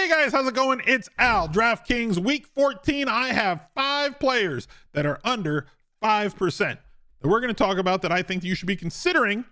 Hey guys, how's it going? It's Al, DraftKings Week 14. I have 5 players that are under 5% that we're going to talk about that I think you should be considering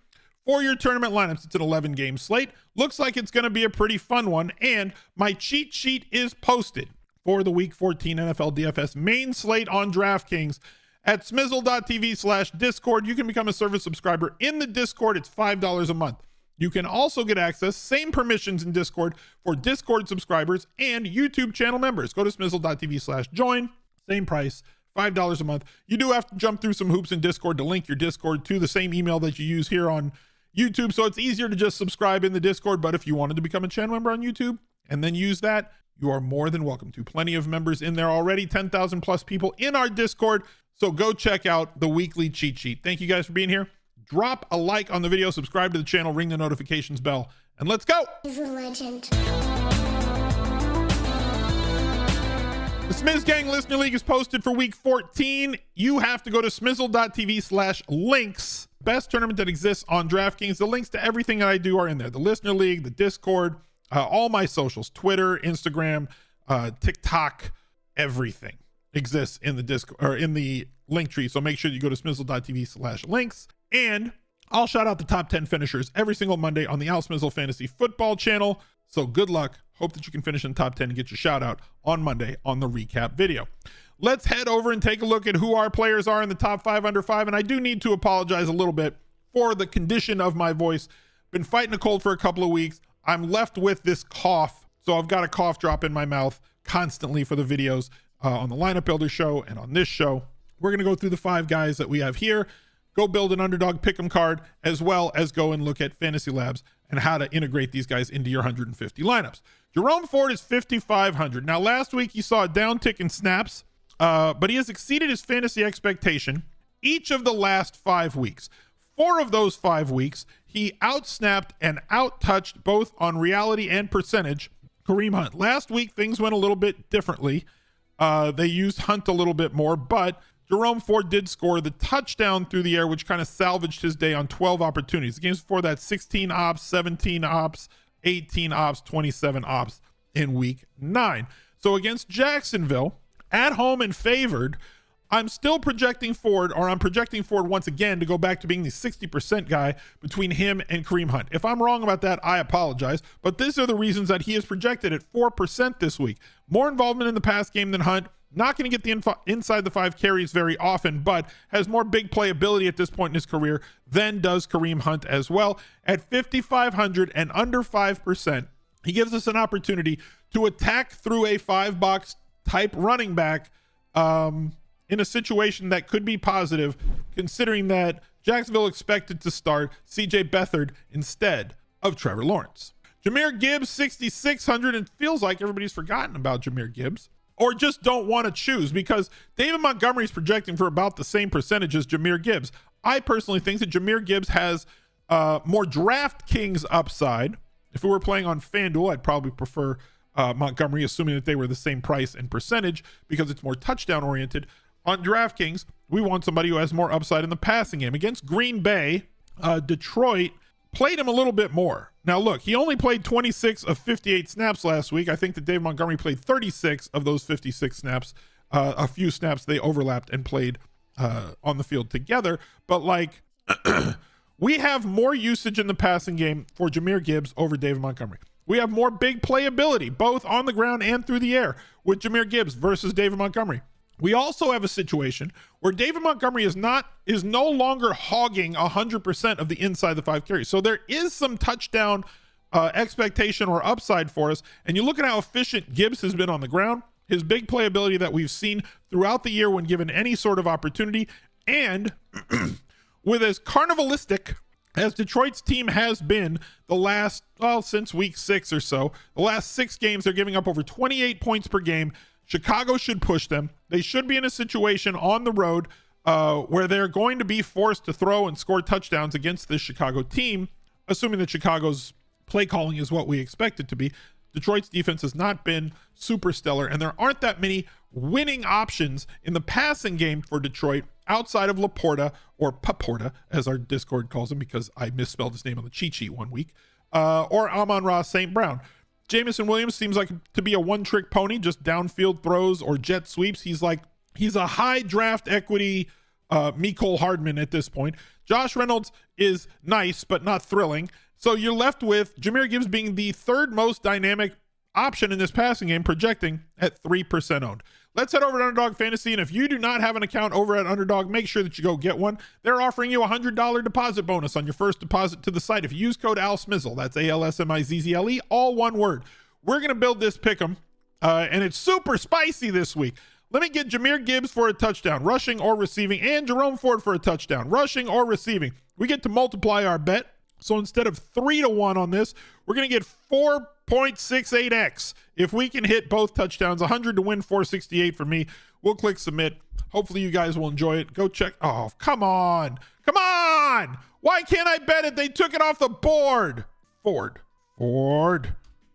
for your tournament lineups. It's an 11-game slate. Looks like it's going to be a pretty fun one, and my cheat sheet is posted for the Week 14 NFL DFS main slate on DraftKings at smizzle.tv/Discord. You can become a service subscriber in the Discord. It's $5 a month. You can also get access, same permissions in Discord for Discord subscribers and YouTube channel members. Go to smizzle.tv/join, same price, $5 a month. You do have to jump through some hoops in Discord to link your Discord to the same email that you use here on YouTube. So it's easier to just subscribe in the Discord. But if you wanted to become a channel member on YouTube and then use that, you are more than welcome to. Plenty of members in there already, 10,000 plus people in our Discord. So go check out the weekly cheat sheet. Thank you guys for being here. Drop a like on the video, subscribe to the channel, ring the notifications bell, and let's go. He's a legend. The Smiz Gang Listener League is posted for Week 14. You have to go to smizzle.tv/links. Best tournament that exists on DraftKings. The links to everything that I do are in there. The Listener League, the Discord, all my socials, Twitter, Instagram, TikTok, everything exists in the Discord or in the link tree. So make sure you go to smizzle.tv/links. And I'll shout out the top 10 finishers every single Monday on the Al Smizzle Fantasy Football channel. So good luck. Hope that you can finish in the top 10 and get your shout out on Monday on the recap video. Let's head over and take a look at who our players are in the top 5 under 5. And I do need to apologize a little bit for the condition of my voice. Been fighting a cold for a couple of weeks. I'm left with this cough. So I've got a cough drop in my mouth constantly for the videos on the Lineup Builder show and on this show. We're going to go through the 5 guys that we have here. Go build an underdog pick'em card, as well as go and look at Fantasy Labs and how to integrate these guys into your 150 lineups. Jerome Ford is 5,500. Now, last week you saw a downtick in snaps, but he has exceeded his fantasy expectation each of the last 5 weeks. 4 of those 5 weeks, he outsnapped and outtouched both on reality and percentage Kareem Hunt. Last week, things went a little bit differently. They used Hunt a little bit more, but Jerome Ford did score the touchdown through the air, which kind of salvaged his day on 12 opportunities. The games before that, 16 ops, 17 ops, 18 ops, 27 ops in week 9. So against Jacksonville, at home and favored, I'm still projecting Ford, or I'm projecting Ford once again to go back to being the 60% guy between him and Kareem Hunt. If I'm wrong about that, I apologize. But these are the reasons that he is projected at 4% this week. More involvement in the pass game than Hunt. Not going to get the inside the 5 carries very often, but has more big playability at this point in his career than does Kareem Hunt as well. At 5,500 and under 5%, he gives us an opportunity to attack through a 5-box type running back in a situation that could be positive, considering that Jacksonville expected to start CJ Beathard instead of Trevor Lawrence. Jamir Gibbs, 6,600, and feels like everybody's forgotten about Jamir Gibbs, or just don't want to choose, because David Montgomery is projecting for about the same percentage as Jamir Gibbs. I personally think that Jamir Gibbs has more DraftKings upside. If we were playing on FanDuel, I'd probably prefer Montgomery, assuming that they were the same price and percentage, because it's more touchdown oriented. On DraftKings, we want somebody who has more upside in the passing game. Against Green Bay, Detroit played him a little bit more. Now, look, he only played 26 of 58 snaps last week. I think that Dave Montgomery played 36 of those 56 snaps. A few snaps they overlapped and played on the field together. But, like, we have more usage in the passing game for Jamir Gibbs over David Montgomery. We have more big playability, both on the ground and through the air, with Jamir Gibbs versus David Montgomery. We also have a situation where David Montgomery is no longer hogging 100% of the inside the 5 carries. So there is some touchdown expectation or upside for us. And you look at how efficient Gibbs has been on the ground, his big playability that we've seen throughout the year when given any sort of opportunity, and with as carnivalistic as Detroit's team has been the last, since week 6 or so, the last 6 games, they're giving up over 28 points per game. Chicago should push them. They should be in a situation on the road where they're going to be forced to throw and score touchdowns against this Chicago team, assuming that Chicago's play calling is what we expect it to be. Detroit's defense has not been super stellar, and there aren't that many winning options in the passing game for Detroit outside of Laporta, or Paporta, as our Discord calls him, because I misspelled his name on the cheat sheet one week, or Amon-Ra St. Brown. Jamison Williams seems like to be a one-trick pony, just downfield throws or jet sweeps. He's a high draft equity Mecole Hardman at this point. Josh Reynolds is nice, but not thrilling. So you're left with Jamir Gibbs being the third most dynamic option in this passing game, projecting at 3% owned. Let's head over to Underdog Fantasy, and if you do not have an account over at Underdog, make sure that you go get one. They're offering you a $100 deposit bonus on your first deposit to the site if you use code ALSMIZZLE. That's ALSMIZZLE, all one word. We're going to build this pick'em, and it's super spicy this week. Let me get Jamir Gibbs for a touchdown, rushing or receiving, and Jerome Ford for a touchdown, rushing or receiving. We get to multiply our bet. So instead of 3-1 on this, we're going to get 4.68x. If we can hit both touchdowns, 100 to win, 468 for me. We'll click submit. Hopefully you guys will enjoy it. Go check. Oh, come on. Come on. Why can't I bet it? They took it off the board. Ford.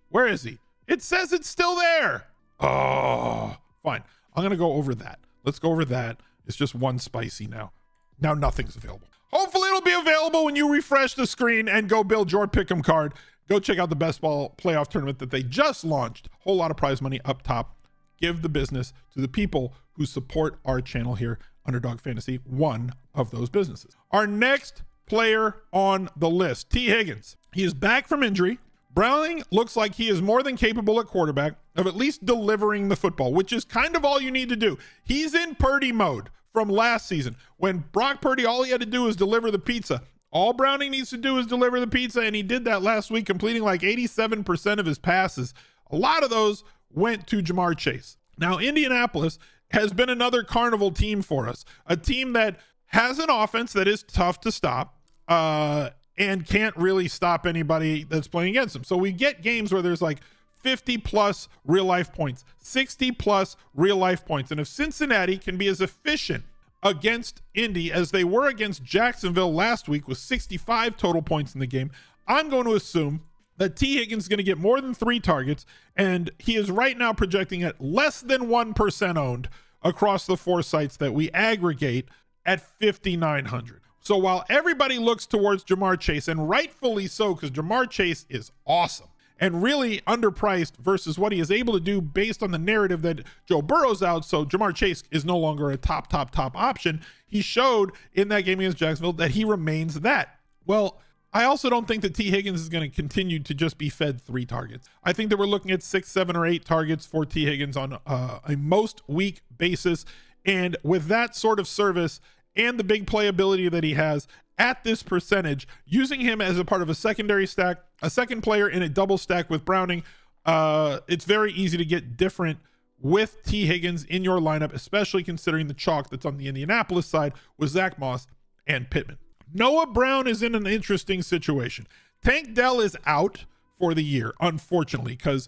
Where is he? It says it's still there. Oh, fine. I'm going to go over that. Let's go over that. It's just one spicy now. Now nothing's available. Hopefully it'll be available when you refresh the screen and go build your pick'em card. Go check out the best ball playoff tournament that they just launched. Whole lot of prize money up top. Give the business to the people who support our channel here, Underdog Fantasy, one of those businesses. Our next player on the list, T. Higgins. He is back from injury. Browning looks like he is more than capable at quarterback of at least delivering the football, which is kind of all you need to do. He's in Purdy mode from last season. When Brock Purdy, all he had to do was deliver the pizza. All Browning needs to do is deliver the pizza, and he did that last week, completing like 87% of his passes. A lot of those went to Jamar Chase. Now, Indianapolis has been another carnival team for us, a team that has an offense that is tough to stop and can't really stop anybody that's playing against them. So we get games where there's like 50 plus real life points, 60 plus real life points. And if Cincinnati can be as efficient against Indy as they were against Jacksonville last week with 65 total points in the game, I'm going to assume that T. Higgins is going to get more than 3 targets, and he is right now projecting at less than 1% owned across the 4 sites that we aggregate at 5,900. So while everybody looks towards Jamar Chase, and rightfully so, because Jamar Chase is awesome and really underpriced versus what he is able to do based on the narrative that Joe Burrow's out, so Jamar Chase is no longer a top option. He showed in that game against Jacksonville that he remains that. Well, I also don't think that T. Higgins is going to continue to just be fed 3 targets. I think that we're looking at 6, 7, or 8 targets for T. Higgins on a most week basis. And with that sort of service and the big playability that he has at this percentage, using him as a part of a secondary stack, a second player in a double stack with Browning, it's very easy to get different with T. Higgins in your lineup, especially considering the chalk that's on the Indianapolis side with Zach Moss and Pittman. Noah Brown is in an interesting situation. Tank Dell is out for the year, unfortunately, because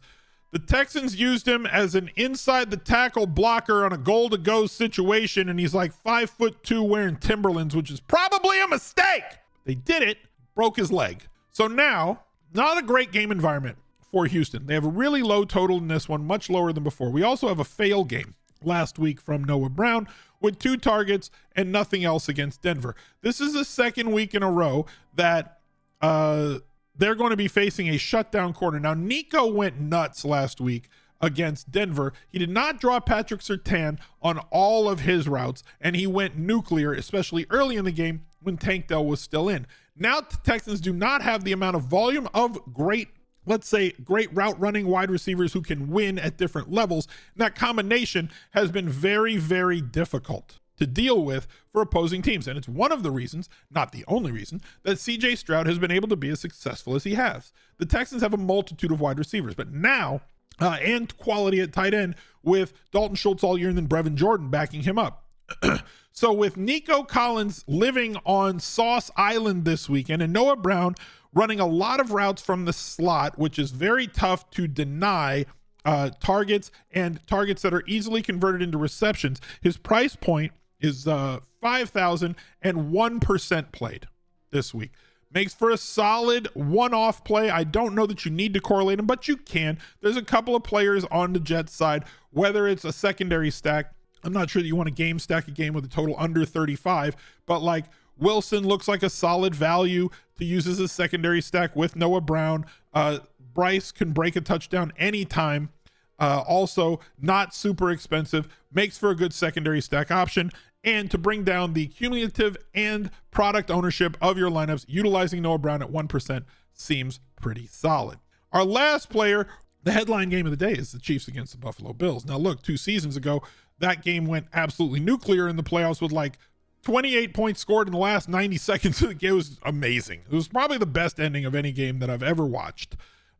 the Texans used him as an inside the tackle blocker on a goal to go situation, and he's like 5'2" wearing Timberlands, which is probably a mistake. They did it, broke his leg. So now, not a great game environment for Houston. They have a really low total in this one, much lower than before. We also have a fail game last week from Noah Brown with 2 targets and nothing else against Denver. This is the second week in a row that they're going to be facing a shutdown corner. Now, Nico went nuts last week against Denver. He did not draw Patrick Surtain on all of his routes, and he went nuclear, especially early in the game when Tank Dell was still in. Now, the Texans do not have the amount of volume of great route running wide receivers who can win at different levels. And that combination has been very, very difficult to deal with for opposing teams. And it's one of the reasons, not the only reason, that CJ Stroud has been able to be as successful as he has. The Texans have a multitude of wide receivers, but now, and quality at tight end with Dalton Schultz all year and then Brevin Jordan backing him up. So with Nico Collins living on Sauce Island this weekend and Noah Brown running a lot of routes from the slot, which is very tough to deny targets and targets that are easily converted into receptions, his price point is 5,000 and 1% played this week. Makes for a solid one-off play. I don't know that you need to correlate them, but you can. There's a couple of players on the Jets side, whether it's a secondary stack. I'm not sure that you want to game stack a game with a total under 35, but like Wilson looks like a solid value to use as a secondary stack with Noah Brown. Bryce can break a touchdown anytime. Also not super expensive, makes for a good secondary stack option. And to bring down the cumulative and product ownership of your lineups, utilizing Noah Brown at 1% seems pretty solid. Our last player, the headline game of the day, is the Chiefs against the Buffalo Bills. Now look, 2 seasons ago, that game went absolutely nuclear in the playoffs with like 28 points scored in the last 90 seconds of the game. It was amazing. It was probably the best ending of any game that I've ever watched.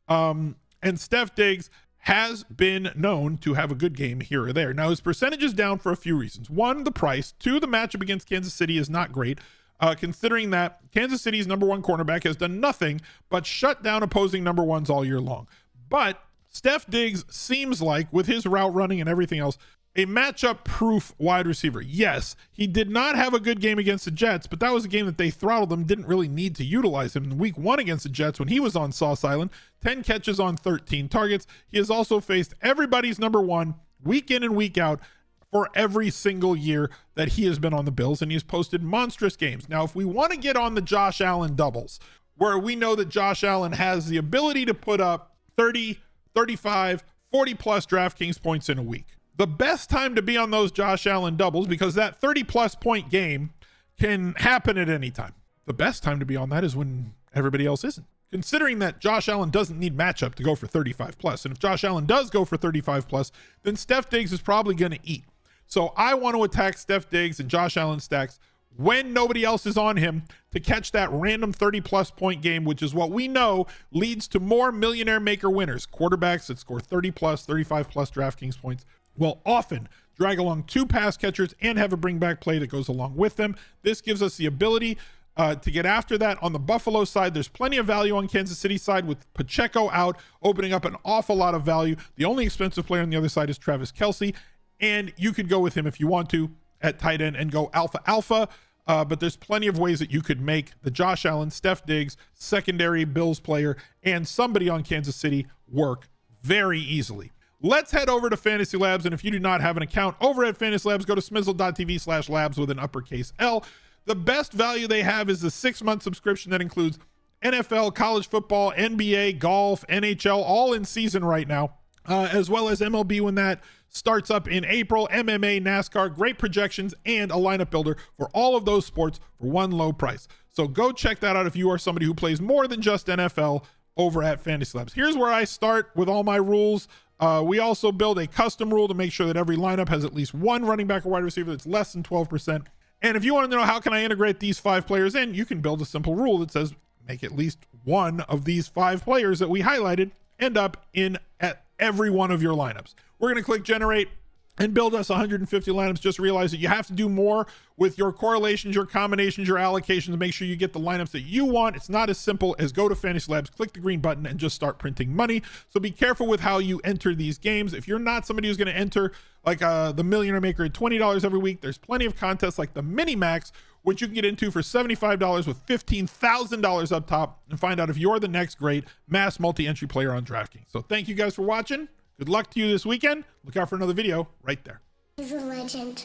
And Steph Diggs has been known to have a good game here or there. Now his percentage is down for a few reasons. 1, the price. 2, the matchup against Kansas City is not great, considering that Kansas City's number 1 cornerback has done nothing but shut down opposing number 1s all year long. But Steph Diggs seems like, with his route running and everything else, a matchup proof wide receiver. Yes, he did not have a good game against the Jets, but that was a game that they throttled him, didn't really need to utilize him. In week 1 against the Jets, when he was on Sauce Island, 10 catches on 13 targets. He has also faced everybody's number 1 week in and week out for every single year that he has been on the Bills, and he's posted monstrous games. Now, if we want to get on the Josh Allen doubles, where we know that Josh Allen has the ability to put up 30, 35, 40 plus DraftKings points in a week, the best time to be on those Josh Allen doubles, because that 30 plus point game can happen at any time. The best time to be on that is when everybody else isn't. Considering that Josh Allen doesn't need matchup to go for 35 plus. And if Josh Allen does go for 35 plus, then Steph Diggs is probably going to eat. So I want to attack Steph Diggs and Josh Allen stacks when nobody else is on him to catch that random 30 plus point game, which is what we know leads to more Millionaire Maker winners. Quarterbacks that score 30 plus, 35 plus DraftKings points will often drag along 2 pass catchers and have a bring back play that goes along with them. This gives us the ability to get after that. On the Buffalo side, there's plenty of value on Kansas City side with Pacheco out, opening up an awful lot of value. The only expensive player on the other side is Travis Kelce, and you could go with him if you want to at tight end and go alpha. But there's plenty of ways that you could make the Josh Allen, Steph Diggs, secondary Bills player, and somebody on Kansas City work very easily. Let's head over to Fantasy Labs, and if you do not have an account over at Fantasy Labs, go to smizzle.tv/labs with an uppercase L. The best value they have is the 6-month subscription that includes NFL, college football, NBA, golf, NHL, all in season right now, as well as MLB when that starts up in April, MMA, NASCAR, great projections, and a lineup builder for all of those sports for one low price. So go check that out if you are somebody who plays more than just NFL over at Fantasy Labs. Here's where I start with all my rules. We also build a custom rule to make sure that every lineup has at least 1 running back or wide receiver that's less than 12%. And if you want to know how can I integrate these 5 players in, you can build a simple rule that says make at least 1 of these 5 players that we highlighted end up in at every one of your lineups. We're going to click generate and build us 150 lineups. Just realize that you have to do more with your correlations, your combinations, your allocations to make sure you get the lineups that you want. It's not as simple as go to Fantasy Labs, click the green button, and just start printing money. So be careful with how you enter these games. If you're not somebody who's going to enter like the Millionaire Maker at $20 every week, there's plenty of contests like the Mini Max, which you can get into for $75 with $15,000 up top and find out if you're the next great mass multi-entry player on DraftKings. So thank you guys for watching. Good luck to you this weekend. Look out for another video right there. He's a legend.